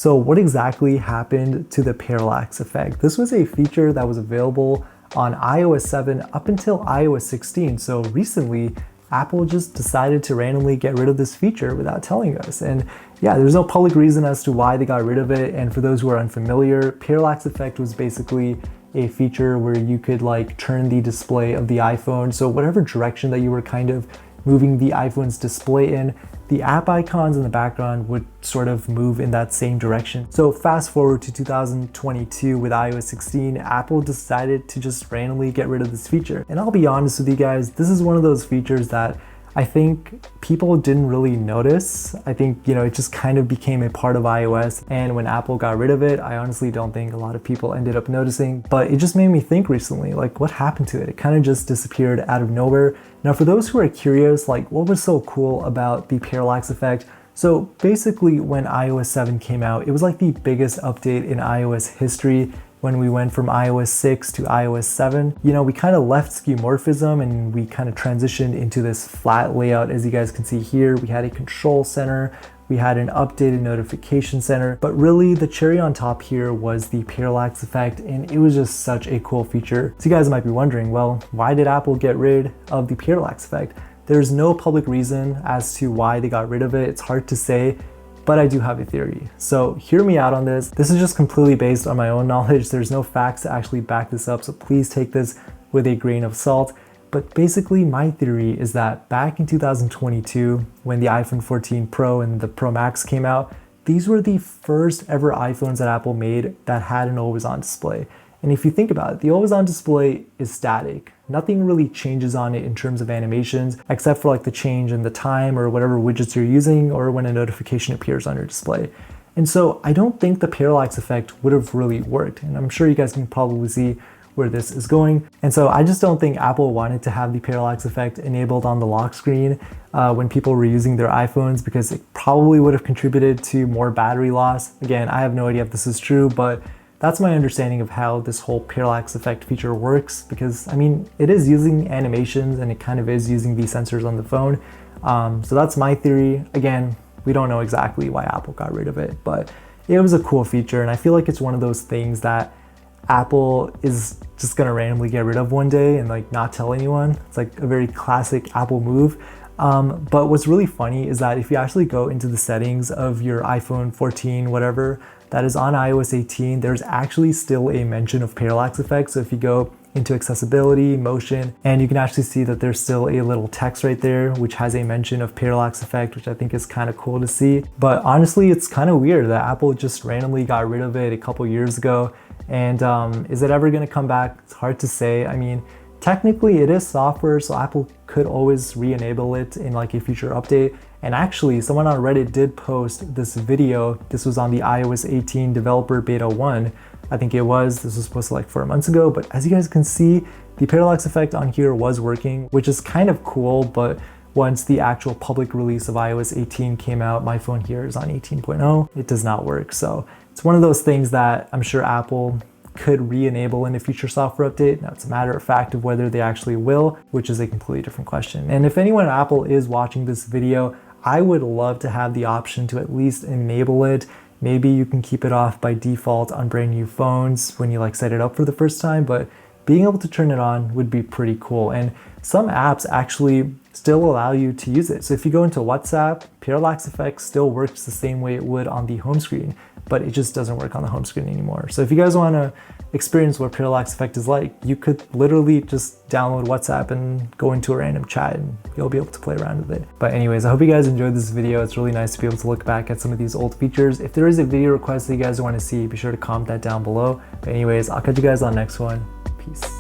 So what exactly happened to the parallax effect? This was a feature that was available on iOS 7 up until iOS 16. So recently, Apple just decided to randomly get rid of this feature without telling us. And yeah, there's no public reason as to why they got rid of it. And for those who are unfamiliar, parallax effect was basically a feature where you could like turn the display of the iPhone. So whatever direction that you were kind of moving the iPhone's display in, the app icons in the background would sort of move in that same direction. So fast forward to 2022 with iOS 16, Apple decided to just randomly get rid of this feature. And I'll be honest with you guys, this is one of those features that I think people didn't really notice. I think, it just kind of became a part of iOS. And when Apple got rid of it, I honestly don't think a lot of people ended up noticing. But it just made me think recently, like what happened to it? It kind of just disappeared out of nowhere. Now, for those who are curious, like what was so cool about the parallax effect? So basically when iOS 7 came out, it was like the biggest update in iOS history. When we went from iOS 6 to iOS 7, we kind of left skeuomorphism and we kind of transitioned into this flat layout. As you guys can see here, we had a control center, we had an updated notification center, but really the cherry on top here was the parallax effect, and it was just such a cool feature. So you guys might be wondering, well, why did Apple get rid of the parallax effect? There's no public reason as to why they got rid of it. It's hard to say, but I do have a theory. So hear me out on this. This is just completely based on my own knowledge. There's no facts to actually back this up, so please take this with a grain of salt. But basically my theory is that back in 2022, when the iPhone 14 Pro and the Pro Max came out, these were the first ever iPhones that Apple made that had an always-on display. And if you think about it, the always-on display is static. Nothing really changes on it in terms of animations, except for like the change in the time or whatever widgets you're using or when a notification appears on your display. And so I don't think the parallax effect would have really worked. And I'm sure you guys can probably see where this is going. And so I just don't think Apple wanted to have the parallax effect enabled on the lock screen when people were using their iPhones, because it probably would have contributed to more battery loss. Again, I have no idea if this is true, but that's my understanding of how this whole parallax effect feature works, because it is using animations and it kind of is using these sensors on the phone. So that's my theory. Again, we don't know exactly why Apple got rid of it, but it was a cool feature. And I feel like it's one of those things that Apple is just gonna randomly get rid of one day and like not tell anyone. It's like a very classic Apple move. But what's really funny is that if you actually go into the settings of your iPhone 14, whatever, that is on iOS 18, there's actually still a mention of parallax effect. So if you go into accessibility, motion, and you can actually see that there's still a little text right there, which has a mention of parallax effect, which I think is kind of cool to see. But honestly, it's kind of weird that Apple just randomly got rid of it a couple years ago. And is it ever gonna come back? It's hard to say. Technically it is software, so Apple could always re-enable it in like a future update. And actually, someone on Reddit did post this video. This was on the iOS 18 developer beta 1. I think it was. This was posted like 4 months ago. But as you guys can see, the parallax effect on here was working, which is kind of cool. But once the actual public release of iOS 18 came out, my phone here is on 18.0. It does not work. So it's one of those things that I'm sure Apple could re-enable in a future software update. Now it's a matter of fact of whether they actually will, which is a completely different question. And if anyone at Apple is watching this video, I would love to have the option to at least enable it. Maybe you can keep it off by default on brand new phones when you like set it up for the first time, but being able to turn it on would be pretty cool. And some apps actually still allow you to use it. So if you go into WhatsApp, parallax effect still works the same way it would on the home screen, but it just doesn't work on the home screen anymore. So if you guys want to experience what parallax effect is like, you could literally just download WhatsApp and go into a random chat and you'll be able to play around with it. But anyways, I hope you guys enjoyed this video. It's really nice to be able to look back at some of these old features. If there is a video request that you guys want to see, be sure to comment that down below. But anyways, I'll catch you guys on the next one. Peace.